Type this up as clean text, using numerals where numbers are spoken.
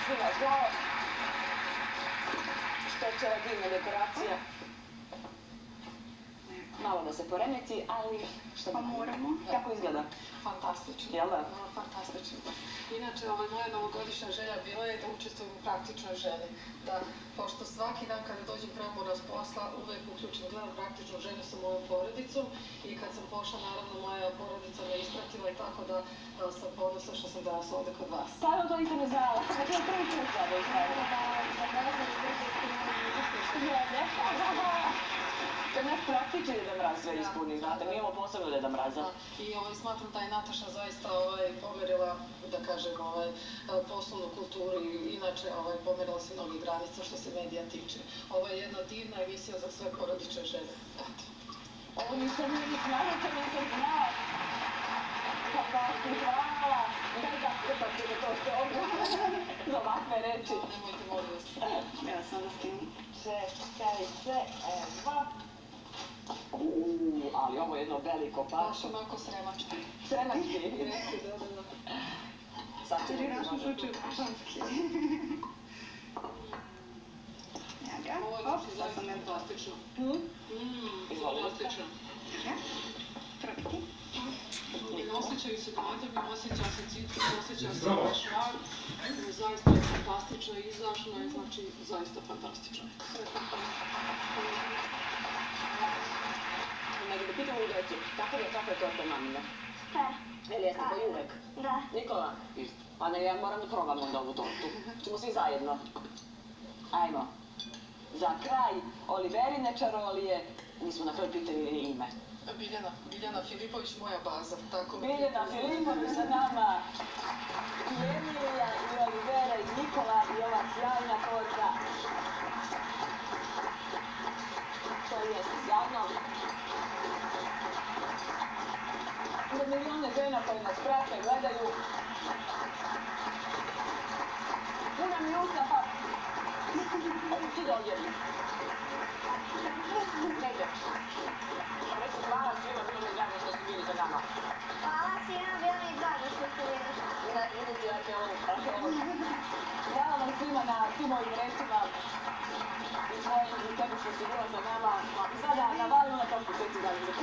Svima je žao što će ova divna dekoracija malo da se poremeti, ali što pa moramo. Kako izgleda? Fantastično. Jel da? Fantastično. Inače, moja novogodišnja želja bila je da učestvujem u praktičnoj želji. Da, pošto svaki dan kada dođem premora s posla, uvek uključim, gledam praktičnu želju sa mojom porodicom i kad sam pošla, naravno, moja porodica me ispratila i tako da sam ponosna što sam danas ovde kod vas. Stvarno to nisam ne znala. Dakle, prvi put sada izgledala. Kad nas praktični Deda Mraz sve ispuni, znate, mi imamo posebno Deda Mraza. I smatram da je Nataša zaista pomerila, da kažem, poslovnu kulturu i inače pomerila se mnogih granica što se medija tiče. Ovo je jedna divna emisija za sve porodične žene. Eto. Ovo nisam ni znala, to nisam znala. Fantastično, hvala. Daj da skrpati da to što ovdje za ovakve reči. Nemojte, molim vas. Ja sam da snimim. Čekaj se, evo. Ali ovo je jedno veliko pašo. Baš onako sremački. Sremački. Neki, da. Sad ću Jer u našem slučaju pašanski. Ja ga. Op, sad sam je fantastično. Fantastično. Ja? Probiti. Ne osjećaju se badami, osjeća se citrus, osjeća se švar. Zaista je fantastično i izašlo je, znači zaista fantastično. Nego da pitam u djecu, kakav je kafe torta mamina? Super. Ili jeste koji uvek? Da. Nikola? Isto. Pa ne, ja moram da probam onda ovu tortu. Čemo svi zajedno. Ajmo. Za kraj Oliverine čarolije, mi smo na kraju pitali ime. Biljana Filipović, moja baza. Biljana Filipović sa nama. I Emilija, i Olivera, i Nikola, i ova sjajna torta. To je sjajno. Za milione žena koje nas prate, gledaju. Puna mi usna, pa... Ti dođeri. Ne ideš. Reći hvala svima, bilo mi drago što ste bili za nama. Hvala svima, bilo mi drago što ste bili. Da, idete, dakle, ovo. Hvala vam svima na svim mojim rečima. I tvojim i tebi što si bila za nama. I sada navalimo na točku 5 dana za